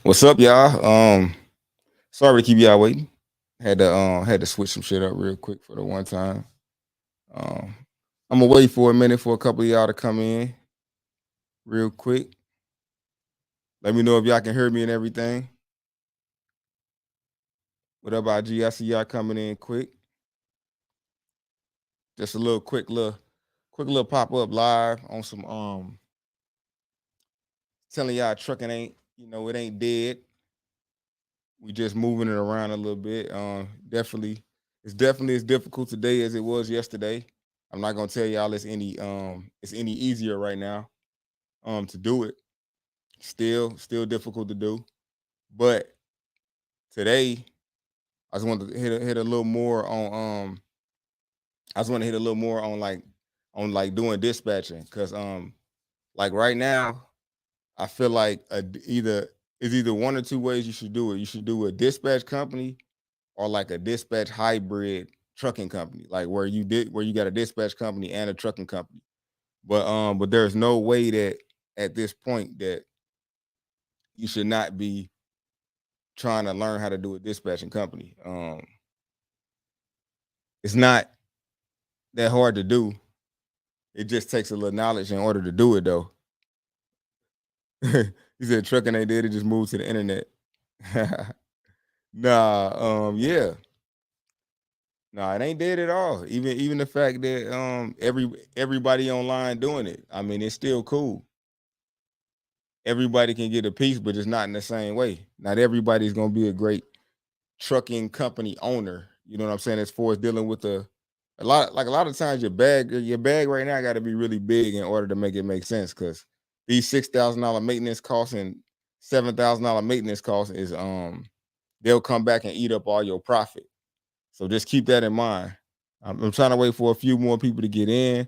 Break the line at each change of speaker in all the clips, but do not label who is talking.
What's up, y'all? Sorry to keep y'all waiting. Had to switch some shit up real quick for the one time. Um, I'm gonna wait for a minute for a couple of y'all to come in real quick. Let me know if y'all can hear me and everything. What up, IG? I see y'all coming in quick. Just a little quick little pop up live on some telling y'all trucking ain't it ain't dead. We just moving it around a little bit. Definitely as difficult today as it was yesterday. I'm not gonna tell y'all it's any easier right now to do it. Still difficult to do. But today I just wanted to hit a little more on I just want to hit a little more on doing dispatching because like right now I feel like either one or two ways you should do it. You should do a dispatch company or like a dispatch hybrid trucking company, like where you got a dispatch company and a trucking company. But there's no way that at this point that you should not be trying to learn how to do a dispatching company. It's not that hard to do. It just takes a little knowledge in order to do it though. He said trucking ain't dead, it just moved to the internet. Yeah. Nah, it ain't dead at all. Even the fact that everybody online doing it. I mean, it's still cool. Everybody can get a piece, but it's not in the same way. Not everybody's gonna be a great trucking company owner. You know what I'm saying? As far as dealing with a lot of times your bag right now got to be really big in order to make it make sense. Because these $6,000 maintenance costs and $7,000 maintenance costs is they'll come back and eat up all your profit. So just keep that in mind. I'm trying to wait for a few more people to get in,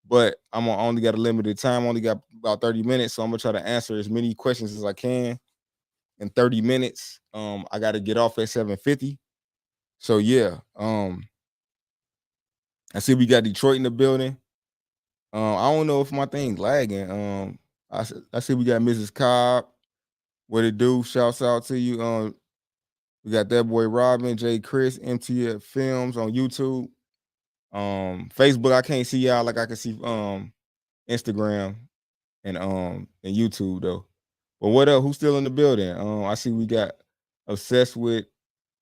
but only got a limited time. Only got about 30 minutes, so I'm gonna try to answer as many questions as I can in 30 minutes. I got to get off at 7:50. So yeah, I see we got Detroit in the building. I don't know if my thing's lagging. I see we got Mrs. Cobb. What it do? Shouts out to you. We got that boy Robin, J. Chris, MTF Films on YouTube. Facebook, I can't see y'all like I can see Instagram and YouTube though. But what up? Who's still in the building? I see we got Obsessed with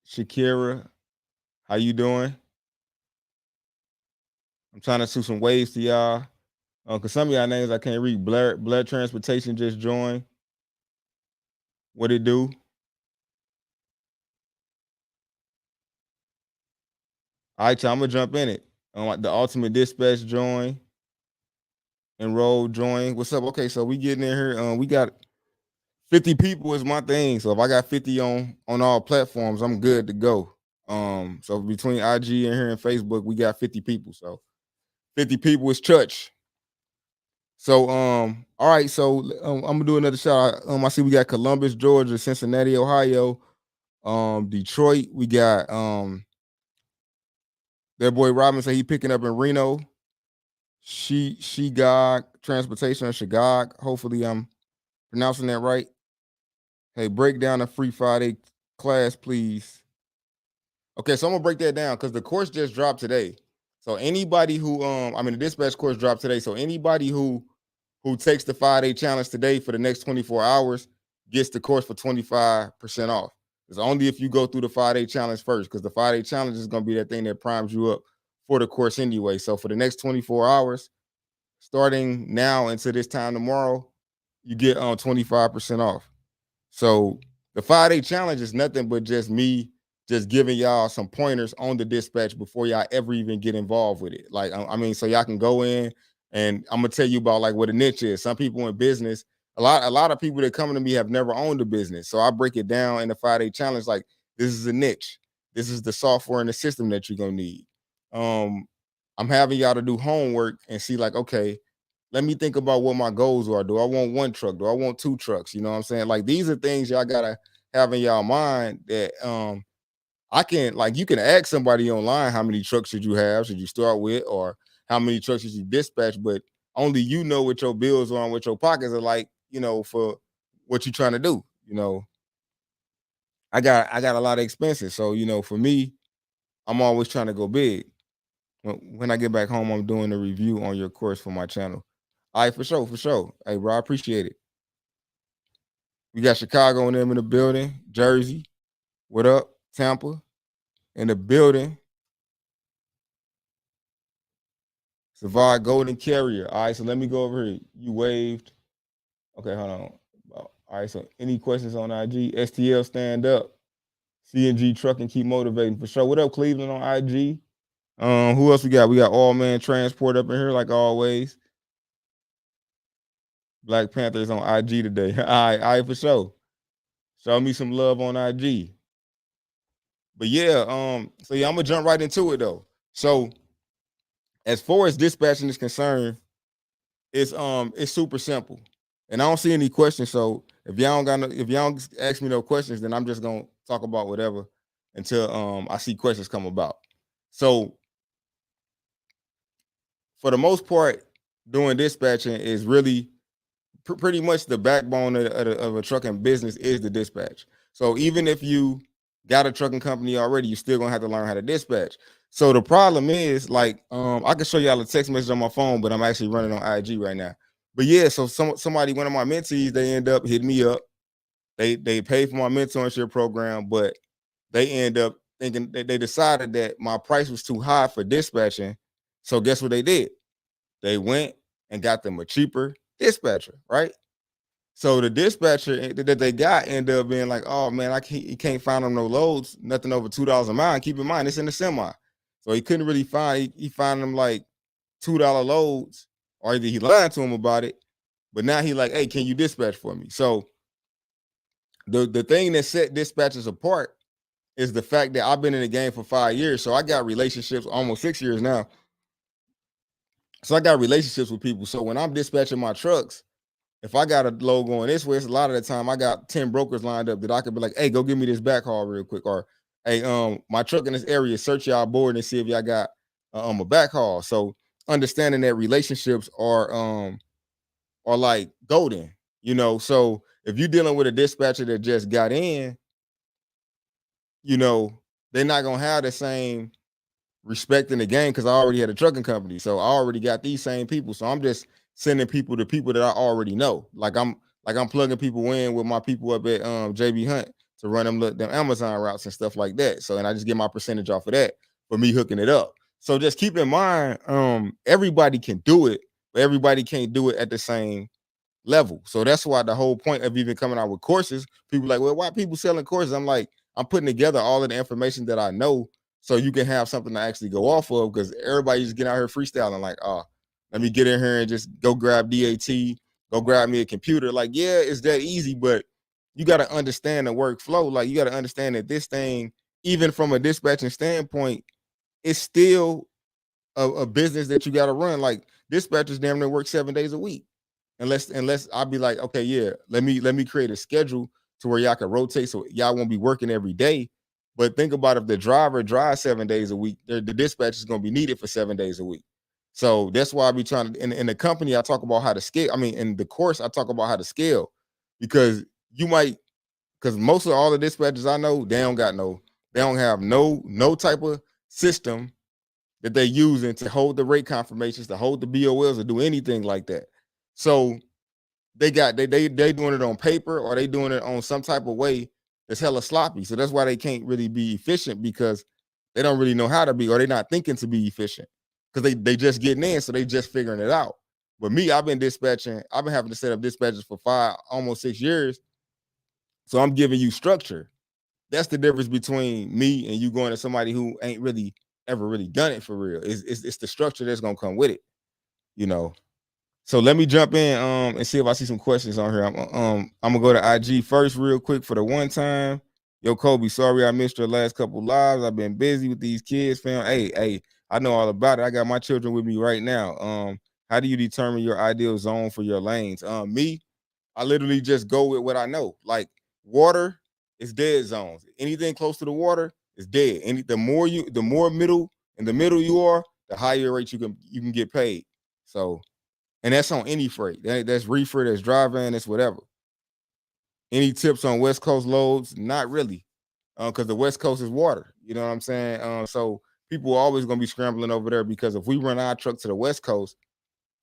Shakira. How you doing? I'm trying to shoot some waves to y'all. Cause some of y'all names I can't read. Blood Transportation just joined. What it do? All right, y'all, I'm gonna jump in it. The Ultimate Dispatch join. Enroll join. What's up? Okay, so we getting in here. We got 50 people is my thing. So if I got 50 on all platforms, I'm good to go. So between IG and here and Facebook, we got 50 people. So 50 people is church. So all right. So I'm gonna do another shout out. I see we got Columbus, Georgia, Cincinnati, Ohio, Detroit. We got that boy Robin said he picking up in Reno. Shegog Transportation or Shegog. Hopefully I'm pronouncing that right. Hey, break down a free Friday class, please. Okay, so I'm gonna break that down because the course just dropped today. So anybody who the dispatch course dropped today. So anybody who takes the 5-day challenge today for the next 24 hours gets the course for 25% off. It's only if you go through the 5-day challenge first, because the 5-day challenge is gonna be that thing that primes you up for the course anyway. So for the next 24 hours, starting now until this time tomorrow, you get 25% off. So the 5-day challenge is nothing but just me just giving y'all some pointers on the dispatch before y'all ever even get involved with it. Like, I mean, so y'all can go in and I'm gonna tell you about like what a niche is. Some people in business, a lot of people that come to me have never owned a business. So I break it down in the 5-day challenge. Like, this is a niche. This is the software and the system that you're gonna need. Um, I'm having y'all to do homework and see, like, okay, let me think about what my goals are. Do I want one truck? Do I want two trucks? You know what I'm saying? Like, these are things y'all gotta have in y'all mind that I can, like, you can ask somebody online how many trucks should you have, should you start with, or how many trucks should you dispatch, but only you know what your bills are and what your pockets are like, for what you're trying to do. I got a lot of expenses. So, for me, I'm always trying to go big. When I get back home, I'm doing a review on your course for my channel. All right, for sure, for sure. Hey, bro, I appreciate it. We got Chicago and them in the building, Jersey. What up? Tampa in the building. Savard Golden Carrier. All right, so let me go over here. You waved. Okay, hold on. All right, so any questions on IG? STL stand up. CNG trucking keep motivating for sure. What up, Cleveland on IG? Who else we got? We got All Man Transport up in here, like always. Black Panthers on IG today. All right, for sure. Show me some love on IG. But yeah, so yeah, I'm gonna jump right into it though. So as far as dispatching is concerned, it's super simple. And I don't see any questions. So if y'all don't ask me no questions, then I'm just gonna talk about whatever until I see questions come about. So for the most part, doing dispatching is really pretty much the backbone of a trucking business is the dispatch. So even if you got a trucking company already, you still gonna have to learn how to dispatch. So the problem is, like, I can show y'all a text message on my phone, but I'm actually running on IG right now. But yeah, so somebody, one of my mentees, they end up hitting me up. They pay for my mentorship program, but they end up thinking that they decided that my price was too high for dispatching. So guess what they did? They went and got them a cheaper dispatcher, right? So the dispatcher that they got ended up being like, oh man, he can't find them no loads, nothing over $2 a mile. And keep in mind, it's in the semi. So he couldn't really find, he found them like $2 loads, or either he lied to him about it, but now he like, hey, can you dispatch for me? So the thing that set dispatchers apart is the fact that I've been in the game for 5 years. So I got relationships, almost 6 years now. So I got relationships with people. So when I'm dispatching my trucks, if I got a load going this way, it's a lot of the time I got 10 brokers lined up that I could be like, hey, go give me this backhaul real quick. Or hey, my truck in this area, search y'all board and see if y'all got a backhaul. So understanding that relationships are like golden, So if you're dealing with a dispatcher that just got in, they're not gonna have the same respect in the game because I already had a trucking company. So I already got these same people. So I'm just sending people to people that I already know. Like I'm plugging people in with my people up at JB Hunt to run them Amazon routes and stuff like that. So and I just get my percentage off of that for me hooking it up. So just keep in mind, everybody can do it, but everybody can't do it at the same level. So that's why the whole point of even coming out with courses, people like, well, why people selling courses? I'm like, I'm putting together all of the information that I know so you can have something to actually go off of, because everybody just get out here freestyling like, oh, let me get in here and just go grab DAT, go grab me a computer. Like, yeah, it's that easy, but you got to understand the workflow. Like, you got to understand that this thing, even from a dispatching standpoint, it's still a business that you got to run. Like, dispatchers damn near work 7 days a week. Unless I'll be like, okay, yeah, let me create a schedule to where y'all can rotate so y'all won't be working every day. But think about if the driver drives 7 days a week, the dispatch is going to be needed for 7 days a week. So that's why I be trying to, in the company, I talk about how to scale. I mean, in the course, I talk about how to scale, because because most of all the dispatchers I know, they don't have no type of system that they're using to hold the rate confirmations, to hold the BOLs, or do anything like that. So they doing it on paper, or they doing it on some type of way that's hella sloppy. So that's why they can't really be efficient, because they don't really know how to be, or they're not thinking to be efficient, because they just getting in, so they just figuring it out. But me, I've been having to set up dispatches for almost 6 years. So I'm giving you structure. That's the difference between me and you going to somebody who ain't really ever really done it for real. It's the structure that's gonna come with it. So let me jump in and see if I see some questions on here. I'm gonna go to IG first real quick for the one time. Yo, Coby, sorry I missed your last couple lives. I've been busy with these kids, fam. Hey, I know all about it. I got my children with me right now. How do you determine your ideal zone for your lanes? Me, I literally just go with what I know. Like, water is dead zones. Anything close to the water is dead. The more middle in the middle you are, the higher rate you can get paid. So, and that's on any freight. That's reefer, that's dry van, that's whatever. Any tips on West Coast loads? Not really. because the West Coast is water. You know what I'm saying? So people are always going to be scrambling over there because if we run our truck to the West Coast,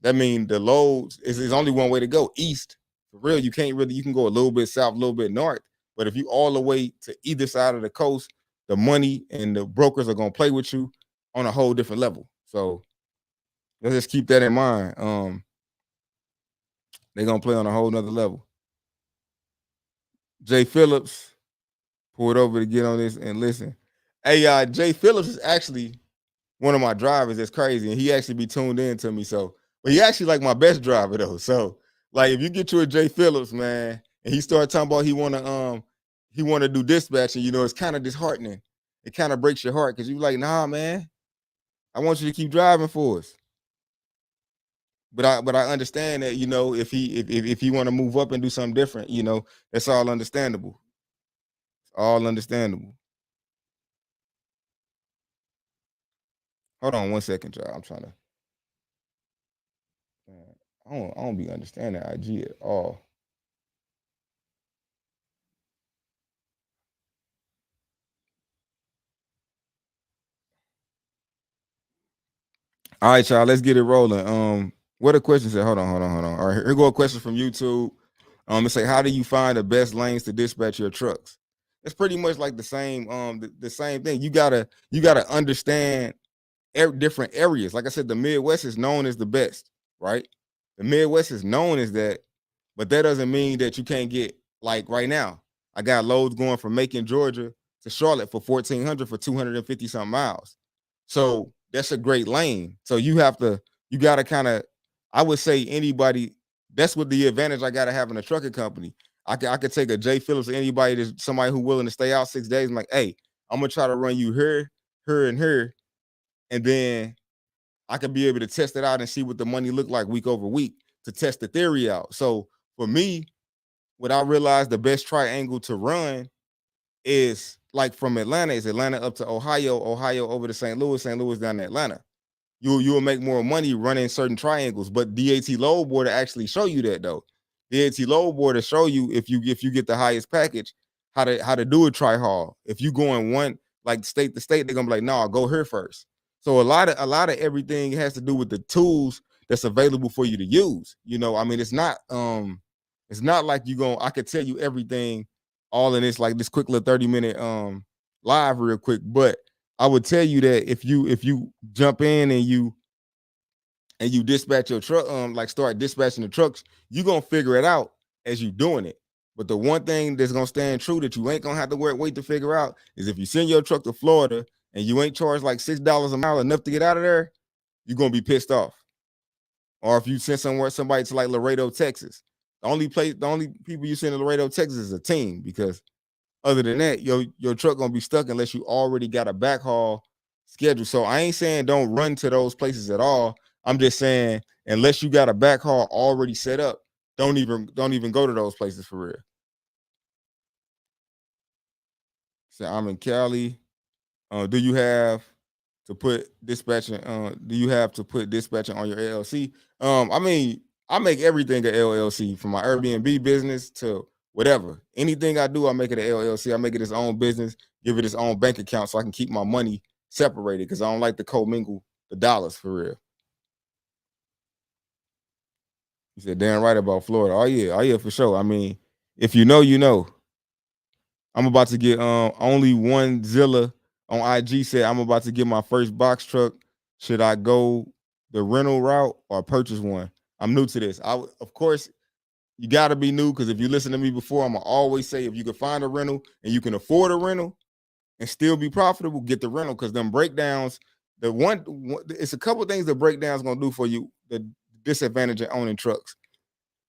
that means the loads is only one way to go, east. For real, you can't really, you can go a little bit south, a little bit north. But if you all the way to either side of the coast, the money and the brokers are going to play with you on a whole different level. So let's just keep that in mind. They're going to play on a whole nother level. Jay Phillips pulled over to get on this and listen. Hey, Jay Phillips is actually one of my drivers. That's crazy, and he actually be tuned in to me. So, but he actually like my best driver though. So, like, if you get you a Jay Phillips, man, and he started talking about he wanna do dispatching, you know, it's kind of disheartening. It kind of breaks your heart because you like, nah, man, I want you to keep driving for us. But I understand that, you know, if he want to move up and do something different, you know, that's all understandable. It's all understandable. Hold on 1 second, y'all. I'm trying to. I don't be understanding IG at all. All right, y'all. Let's get it rolling. What a question said. Hold on. All right, here go a question from YouTube. It say, how do you find the best lanes to dispatch your trucks? It's pretty much like the same. The same thing. You gotta understand different areas. Like I said, the Midwest is known as the best, right? The Midwest is known as that, but that doesn't mean that you can't get, like, right now. I got loads going from Macon, Georgia to Charlotte for 1,400 for 250 something miles. So that's a great lane. So you gotta kind of, I would say anybody, that's what the advantage I gotta have in a trucking company. I could take a Jay Phillips or anybody that's somebody who willing to stay out 6 days. I'm like, hey, I'm gonna try to run you here, here, and here, and then I could be able to test it out and see what the money look like week over week to test the theory out. So for me, what I realized the best triangle to run is like from Atlanta, is Atlanta up to Ohio, Ohio over to St. Louis, St. Louis down to Atlanta. You'll make more money running certain triangles, but DAT load board actually show you that though. DAT load board to show you if you get the highest package, how to do a tri haul. If you go in one like state to state, they're gonna be like, no, go here first. So a lot of everything has to do with the tools that's available for you to use. You know, I mean, it's not like I could tell you everything all in this, like this quick little 30-minute live real quick, but I would tell you that if you jump in and you dispatch your truck, like start dispatching the trucks, you're gonna figure it out as you doing it. But the one thing that's gonna stand true that you ain't gonna have to wait to figure out is if you send your truck to Florida and you ain't charged like $6 a mile enough to get out of there, you're gonna be pissed off. Or if you send somebody to like Laredo, Texas, the only people you send to Laredo, Texas is a team, because other than that, your truck gonna be stuck unless you already got a backhaul schedule. So I ain't saying don't run to those places at all. I'm just saying unless you got a backhaul already set up, don't even go to those places for real. So I'm in Cali. Do you have to put dispatching? Do you have to put dispatching on your LLC? I mean, I make everything an LLC, from my Airbnb business to whatever. Anything I do, I make it an LLC. I make it its own business, give it its own bank account so I can keep my money separated, because I don't like to commingle the dollars for real. You said damn right about Florida. Oh yeah, for sure. I mean, if you know, you know. I'm about to get only one Zilla on IG said I'm about to get my first box truck. Should I go the rental route or purchase one? I'm new to this. Of course, you got to be new, because if you listen to me before, I'm gonna always say if you can find a rental and you can afford a rental and still be profitable, get the rental, because them breakdowns, it's a couple things that breakdowns gonna do for you. The disadvantage of owning trucks,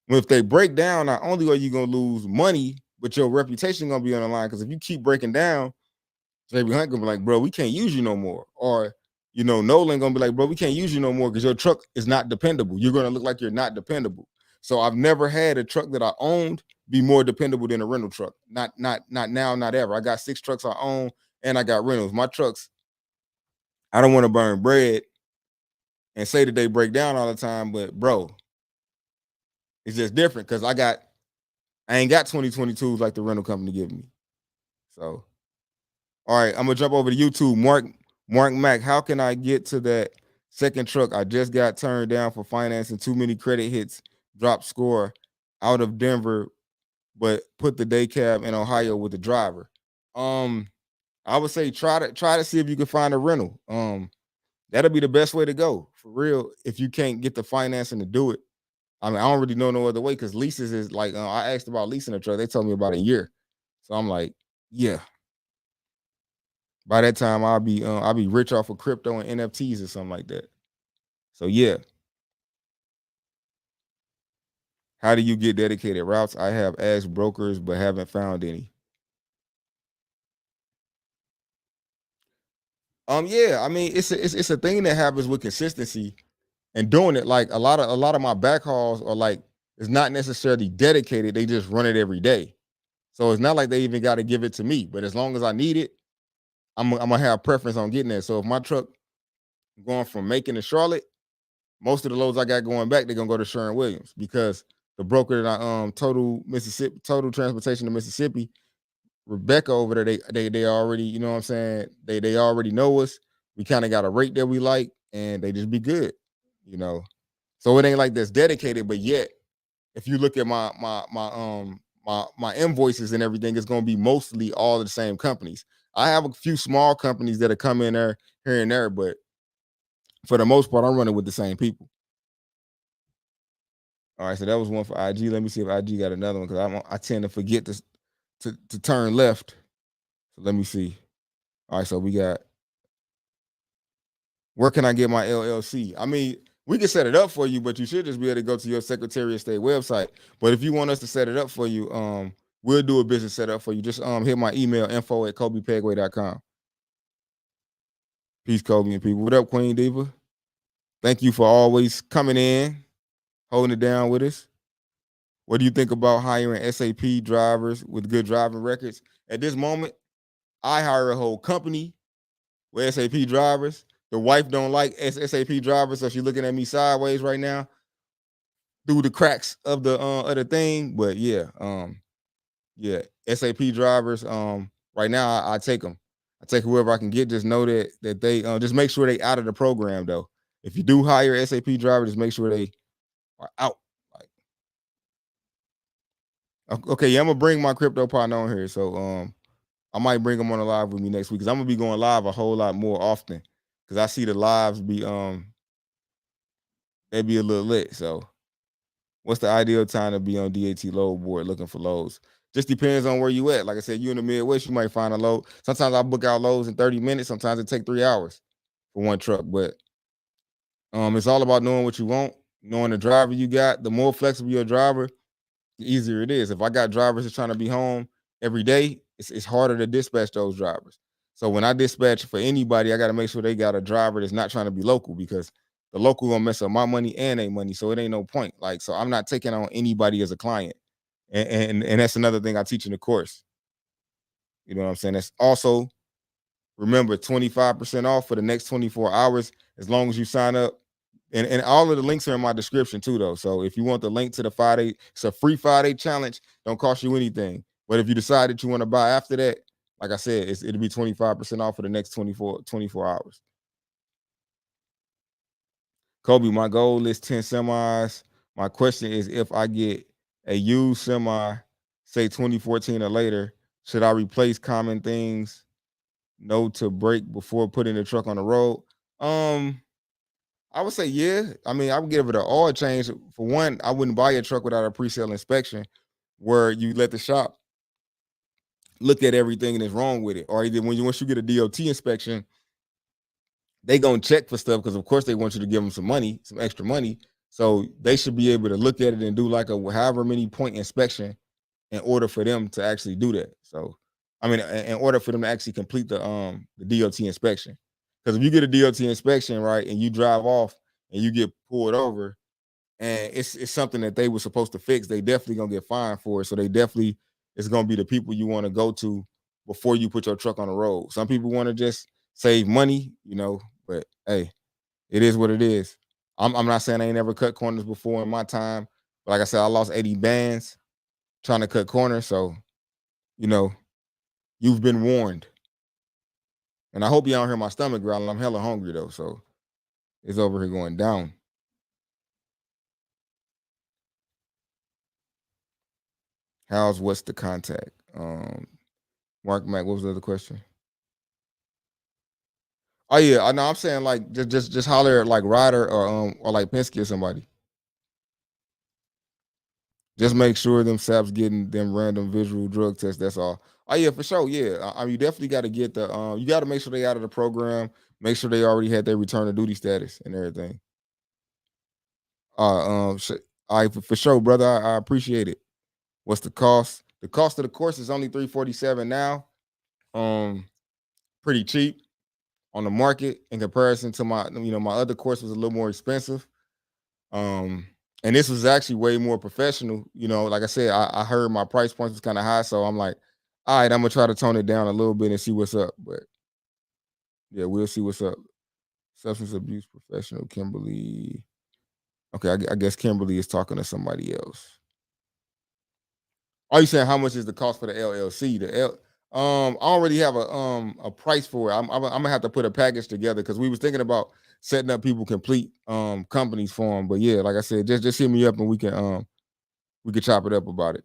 if they break down, not only are you gonna lose money, but your reputation gonna be on the line. Because if you keep breaking down, JB Hunt gonna be like, bro, we can't use you no more. Or, Nolan gonna be like, bro, we can't use you no more because your truck is not dependable. You're gonna look like you're not dependable. So I've never had a truck that I owned be more dependable than a rental truck. Not now, not ever. I got 6 trucks I own and I got rentals. My trucks, I don't want to burn bread and say that they break down all the time, but bro, it's just different because I ain't got 2022s like the rental company give me. So All right, I'm gonna jump over to YouTube. Markmack, how can I get to that second truck? I just got turned down for financing. Too many credit hits. Drop score out of Denver, but put the day cab in Ohio with the driver. Um, I would say try to see if you can find a rental. That'll be the best way to go for real. If you can't get the financing to do it, I mean, I don't really know no other way because leases is like I asked about leasing a truck. They told me about a year, so I'm like, yeah. By that time, I'll be rich off of crypto and NFTs or something like that. So yeah, how do you get dedicated routes? I have asked brokers but haven't found any. Yeah, I mean it's a thing that happens with consistency and doing it. Like a lot of my back hauls are like it's not necessarily dedicated. They just run it every day. So it's not like they even got to give it to me. But as long as I need it, I'm gonna have preference on getting there. So if my truck going from Macon to Charlotte, most of the loads I got going back, they're gonna go to Sherwin Williams because the broker that I total transportation to Mississippi, Rebecca over there, they already, you know what I'm saying? They already know us. We kind of got a rate that we like, and they just be good, you know. So it ain't like that's dedicated, but yet if you look at my invoices and everything, it's gonna be mostly all of the same companies. I have a few small companies that have come in there here and there, but for the most part, I'm running with the same people. All right, so that was one for IG. Let me see if IG got another one because I tend to forget to turn left. So let me see. All right, so we got where can I get my LLC? I mean, we can set it up for you, but you should just be able to go to your Secretary of State website. But if you want us to set it up for you, we'll do a business setup for you. Just hit my email info@CobyPegway.com. Peace, Coby and people. What up, Queen Diva? Thank you for always coming in, holding it down with us. What do you think about hiring SAP drivers with good driving records? At this moment, I hire a whole company with SAP drivers. The wife don't like SAP drivers, so she's looking at me sideways right now through the cracks of the thing. But yeah, SAP drivers. Right now I take them. I take whoever I can get. Just know that they just make sure they out of the program though. If you do hire SAP driver, just make sure they are out. Like, okay, yeah, I'm gonna bring my crypto partner on here. So I might bring him on a live with me next week because I'm gonna be going live a whole lot more often because I see the lives be they be a little lit. So what's the ideal time to be on DAT load board looking for loads? Just depends on where you at. Like I said, you in the Midwest, you might find a load. Sometimes I book out loads in 30 minutes. Sometimes it take 3 hours for one truck. But it's all about knowing what you want, knowing the driver you got. The more flexible your driver, the easier it is. If I got drivers that's trying to be home every day, it's harder to dispatch those drivers. So when I dispatch for anybody, I got to make sure they got a driver that's not trying to be local because the local gonna mess up my money and their money. So it ain't no point. Like, so I'm not taking on anybody as a client. And that's another thing I teach in the course. You know what I'm saying? That's also remember 25% off for the next 24 hours as long as you sign up. And all of the links are in my description too, though. So if you want the link to the 5-day, it's a free 5-day challenge. Don't cost you anything. But if you decide that you want to buy after that, like I said, it'll be 25% off for the next 24 hours. Coby, my goal is 10 semis. My question is if I get a used semi, say 2014 or later, should I replace common things? No to break before putting the truck on the road. I would say yeah. I mean, I would give it an oil change. For one, I wouldn't buy a truck without a pre-sale inspection where you let the shop look at everything that's wrong with it. Or either once you get a DOT inspection, they gonna check for stuff because of course they want you to give them some money, some extra money. So they should be able to look at it and do like a however many point inspection in order for them to actually do that. So I mean, in order for them to actually complete the DOT inspection. Because if you get a DOT inspection, right, and you drive off and you get pulled over, and it's something that they were supposed to fix, they definitely gonna get fined for it. So they definitely it's gonna be the people you want to go to before you put your truck on the road. Some people want to just save money, but hey, it is what it is. I'm not saying I ain't never cut corners before in my time, but like I said, I lost 80 bands trying to cut corners. So, you know, you've been warned. And I hope you don't hear my stomach growling. I'm hella hungry though, so it's over here going down. What's the contact? Markmack, what was the other question? Oh yeah, I know. I'm saying like just holler at like Ryder or like Penske or somebody. Just make sure them saps getting them random visual drug tests. That's all. Oh yeah, for sure. Yeah, I mean, you definitely got to get the. You got to make sure they out of the program. Make sure they already had their return to duty status and everything. All right, for sure, brother. I appreciate it. What's the cost? The cost of the course is only 347 now. Um, Pretty cheap on the market in comparison to my other course was a little more expensive. Um, and this was actually way more professional. Like I said, I heard my price points was kind of high, so I'm like, all right, I'm gonna try to tone it down a little bit and see what's up. But yeah, we'll see what's up. Substance abuse professional, Kimberly. Okay, I guess Kimberly is talking to somebody else. Are you saying how much is the cost for the LLC? I already have a price for it. I'm gonna have to put a package together because we was thinking about setting up people complete companies for them. But yeah, like I said, just hit me up and we can chop it up about it.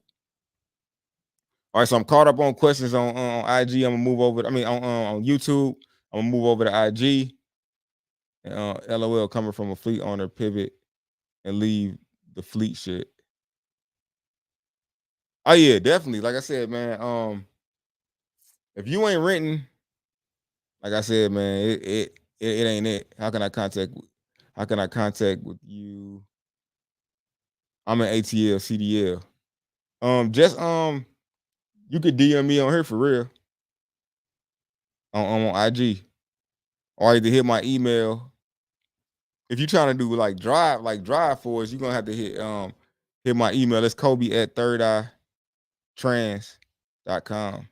All right, so I'm caught up on questions on IG. I'm gonna move over. I mean, on YouTube, I'm gonna move over to IG. LOL coming from a fleet owner, pivot and leave the fleet shit. Oh yeah, definitely. Like I said, man. If you ain't renting, like I said, man, it ain't it. How can I contact with you? I'm an ATL CDL. Just you could DM me on here for real on IG, or either hit my email. If you're trying to do drive for us, you're gonna have to hit my email. It's Coby at thirdeye.trans.com.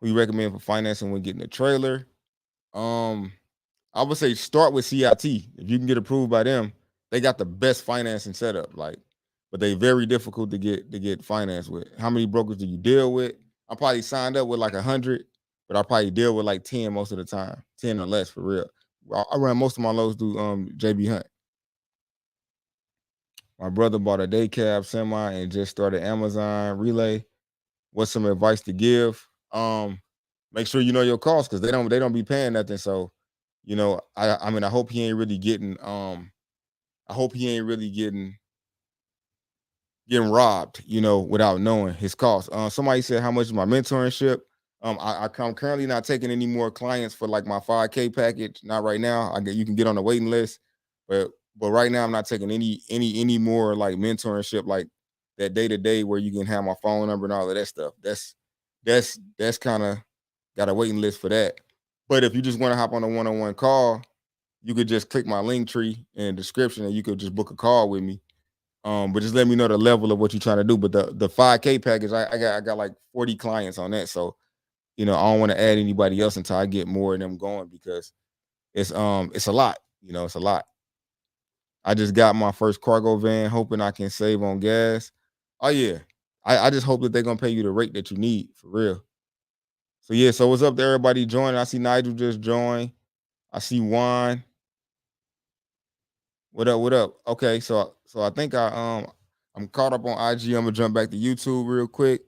We recommend for financing when getting a trailer. Um, I would say start with CIT. If you can get approved by them, they got the best financing setup. But they very difficult to get financed with. How many brokers do you deal with? I probably signed up with like 100, but I probably deal with like 10 most of the time, 10 or less for real. I run most of my loads through JB Hunt. My brother bought a day cab semi and just started Amazon Relay. What's some advice to give? Make sure you know your costs because they don't be paying nothing. So, I mean, I hope he ain't really getting robbed, without knowing his costs. Somebody said, how much is my mentorship? I'm currently not taking any more clients for like my 5K package. Not right now. You can get on the waiting list, but right now I'm not taking any more like mentorship like that day to day where you can have my phone number and all of that stuff. That's kind of got a waiting list for that. But if you just want to hop on a one-on-one call, you could just click my link tree in the description and you could just book a call with me. But just let me know the level of what you're trying to do. But the 5K package, I got like 40 clients on that. So, I don't want to add anybody else until I get more of them going because it's a lot, it's a lot. I just got my first cargo van, hoping I can save on gas. Oh yeah. I just hope that they're gonna pay you the rate that you need for real. So yeah, so what's up to everybody joining? I see Nigel just joined. I see Juan. What up? What up? Okay, so I think I'm caught up on IG. I'm gonna jump back to YouTube real quick.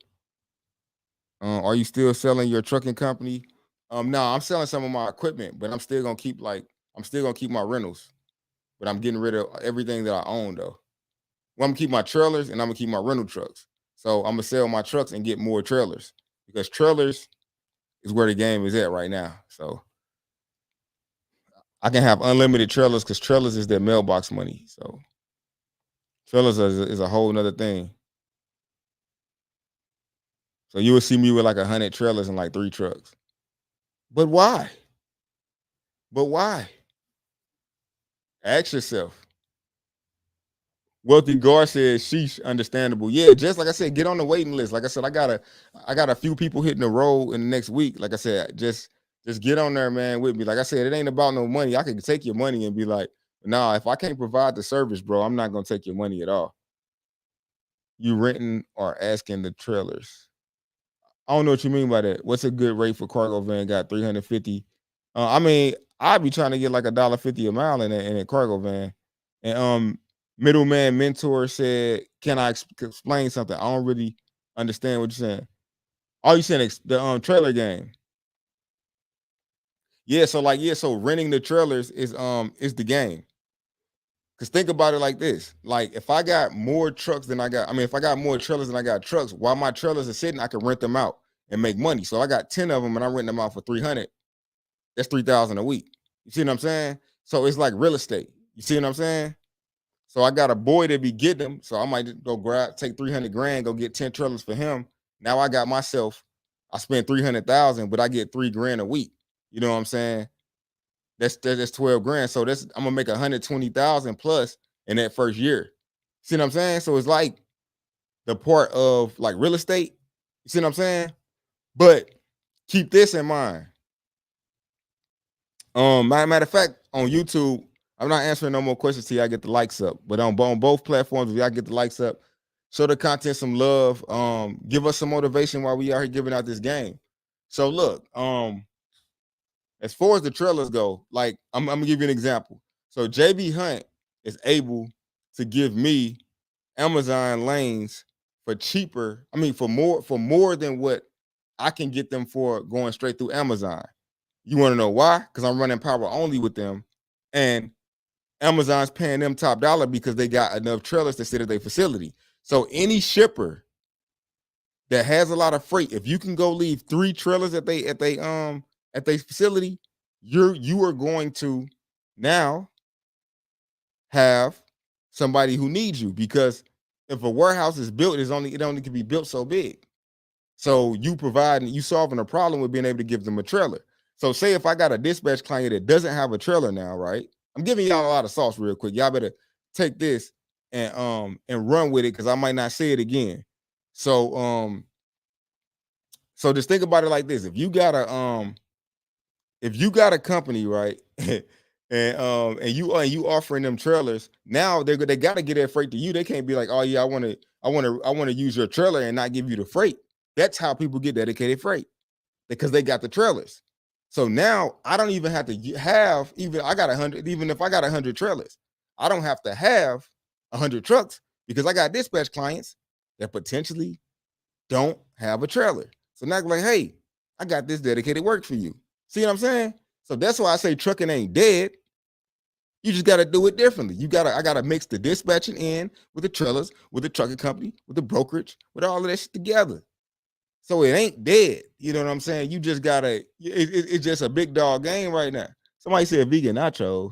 Are you still selling your trucking company? No, I'm selling some of my equipment, but I'm still gonna keep my rentals, but I'm getting rid of everything that I own though. Well, I'm gonna keep my trailers and I'm gonna keep my rental trucks. So I'm gonna sell my trucks and get more trailers because trailers is where the game is at right now. So I can have unlimited trailers because trailers is their mailbox money. So trailers is a whole nother thing. So you will see me with like 100 trailers and like 3 trucks. But why? But why? Ask yourself. Wealthy Gar says, sheesh, understandable. Yeah, just like I said, get on the waiting list. Like I said, I got a few people hitting the road in the next week. Like I said, just get on there, man, with me. Like I said, it ain't about no money. I can take your money and be like, nah, if I can't provide the service, bro, I'm not gonna take your money at all. You renting or asking the trailers. I don't know what you mean by that. What's a good rate for cargo van? Got 350. I mean, I'd be trying to get like $1.50 a mile in a cargo van. And middleman mentor said, "Can I explain something? I don't really understand what you're saying." Oh, you saying the trailer game? Yeah. So renting the trailers is the game. Cause think about it like this: like if I got more trucks than I got, I mean, if I got more trailers than I got trucks, while my trailers are sitting, I can rent them out and make money. So I got 10 of them, and I'm renting them out for 300. That's 3,000 a week. You see what I'm saying? So it's like real estate. You see what I'm saying? So I got a boy that be getting them. So I might just go take 300 grand, go get 10 trailers for him. Now I got myself. I spend 300,000, but I get 3 grand a week. You know what I'm saying? That's 12 grand. So I'm gonna make 120,000 plus in that first year. See what I'm saying? So it's like the part of like real estate. You see what I'm saying? But keep this in mind. Matter of fact, on YouTube, I'm not answering no more questions till y'all get the likes up. But on both platforms, if y'all get the likes up, show the content some love. Give us some motivation while we are here giving out this game. So look, as far as the trailers go, like I'm gonna give you an example. So JB Hunt is able to give me Amazon lanes for cheaper. I mean, for more than what I can get them for going straight through Amazon. You want to know why? Because I'm running power only with them, and Amazon's paying them top dollar because they got enough trailers to sit at their facility. So any shipper that has a lot of freight, if you can go leave 3 trailers at their facility, you are going to now have somebody who needs you, because if a warehouse is built, it only can be built so big. So you solving a problem with being able to give them a trailer. So say if I got a dispatch client that doesn't have a trailer now, right? I'm giving y'all a lot of sauce real quick. Y'all better take this and run with it, because I might not say it again. So so just think about it like this: if you got a company, right, and you offering them trailers, now they got to get that freight to you. They can't be like, oh yeah, I want to use your trailer and not give you the freight. That's how people get dedicated freight, because they got the trailers. So now I don't even have to have, even I got 100, even if I got 100 trailers, I don't have to have 100 trucks, because I got dispatch clients that potentially don't have a trailer. So now like, hey, I got this dedicated work for you. See what I'm saying? So that's why I say trucking ain't dead. You just got to do it differently. I got to mix the dispatching in with the trailers, with the trucking company, with the brokerage, with all of that shit together. So it ain't dead. You know what I'm saying? You just gotta. It's just a big dog game right now. Somebody said vegan nachos.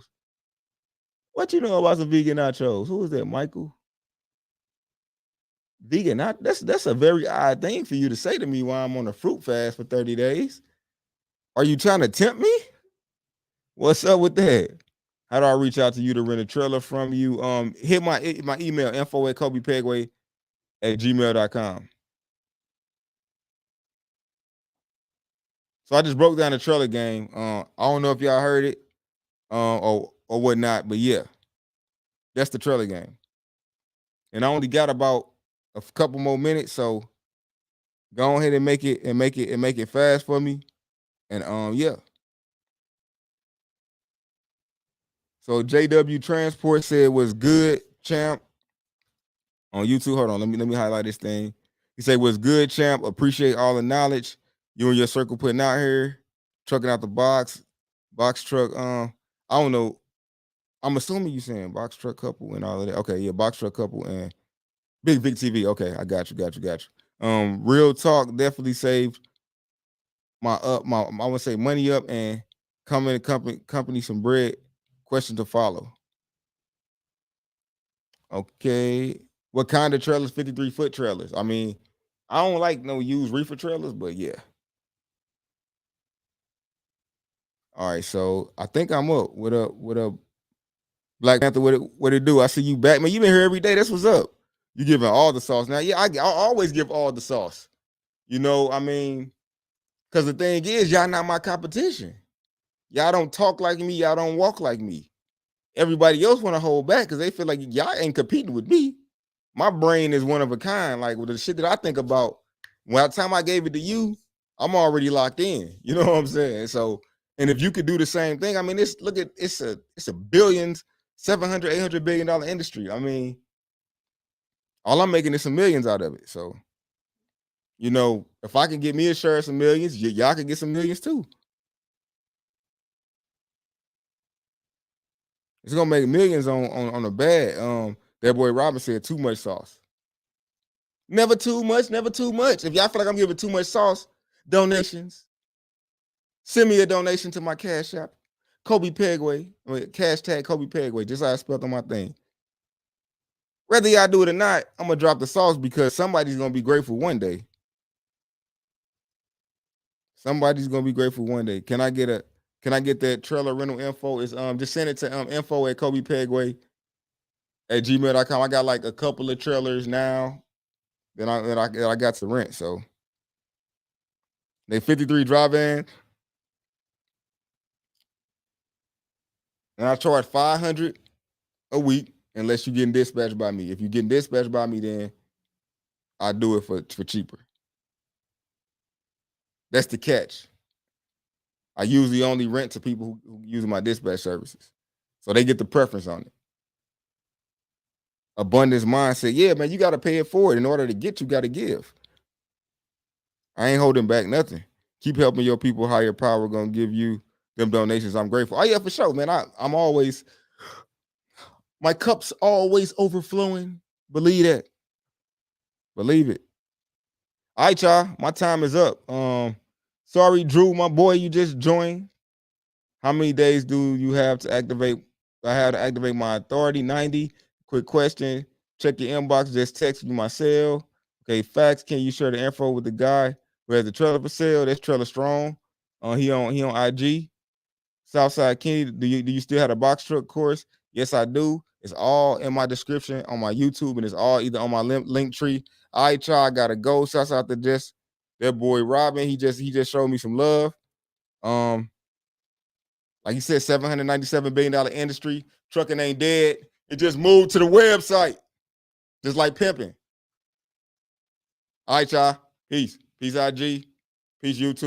What you know about some vegan nachos? Who is that, Michael? Vegan? That's a very odd thing for you to say to me while I'm on a fruit fast for 30 days. Are you trying to tempt me? What's up with that? How do I reach out to you to rent a trailer from you? Hit my email, info@CobyPegway@gmail.com. So I just broke down the trailer game. I don't know if y'all heard it, or whatnot, but yeah, that's the trailer game. And I only got about a couple more minutes, so go ahead and make it fast for me. And yeah. So JW Transport said was good, champ. On YouTube, hold on, let me highlight this thing. He said was good, champ. Appreciate all the knowledge you and your circle putting out here, trucking out the box truck. I don't know. I'm assuming you saying box truck couple and all of that. Okay, yeah, box truck couple and big TV. Okay, I got you. Real talk definitely saved my I would say money up and coming company some bread. Question to follow. Okay. What kind of trailers? 53-foot trailers. I mean, I don't like no used reefer trailers, but yeah. All right, so I think I'm up. What up? What up? Black Panther, what it do? I see you back, man. You been here every day. That's what's up. You giving all the sauce. Now, yeah, I always give all the sauce. You know, I mean, because the thing is, y'all not my competition. Y'all don't talk like me. Y'all don't walk like me. Everybody else want to hold back because they feel like y'all ain't competing with me. My brain is one of a kind. Like with the shit that I think about, By the time I gave it to you, I'm already locked in. You know what I'm saying? So, and if you could do the same thing, I mean, it's a billions, 700, $800 billion industry. I mean, all I'm making is some millions out of it. So, you know, if I can get me a share of some millions, y'all can get some millions too. It's gonna make millions on a bad. That boy Robin said too much sauce. Never too much, never too much. If y'all feel like I'm giving too much sauce, donations. Send me a donation to my Cash App. Coby Pegway. Hashtag Coby Pegway. Just how I spelled on my thing. Whether y'all do it or not, I'm gonna drop the sauce because somebody's gonna be grateful one day. Somebody's gonna be grateful one day. Can I get that trailer rental info? Is just send it to info at Coby Pegway at gmail.com. I got like a couple of trailers now that I got to rent. So they 53 drive-in. And I charge $500 a week unless you're getting dispatched by me. If you're getting dispatched by me, then I do it for cheaper. That's the catch. I usually only rent to people who use my dispatch services. So they get the preference on it. Abundance mindset. Yeah, man, you got to pay it forward. In order to get, you got to give. I ain't holding back nothing. Keep helping your people. Higher power going to give you them donations. I'm grateful. Oh, yeah, for sure, man. I'm always, my cup's always overflowing. Believe that. Believe it. All right, y'all. My time is up. Sorry, Drew, my boy, you just joined. How many days do you have to activate? I have to activate my authority. 90. Quick question. Check your inbox. Just text me my cell. Okay, facts. Can you share the info with the guy who has the trailer for sale? That's Trailer Strong. He on IG. Southside Kenny. Do you still have a box truck course? Yes, I do. It's all in my description on my YouTube, and it's all either on my link tree. All right, y'all. I gotta go. Shouts out to just that boy Robin. He just showed me some love. Like he said, $797 billion industry. Trucking ain't dead. It just moved to the website. Just like pimping. All right, y'all. Peace. Peace, IG. Peace, YouTube.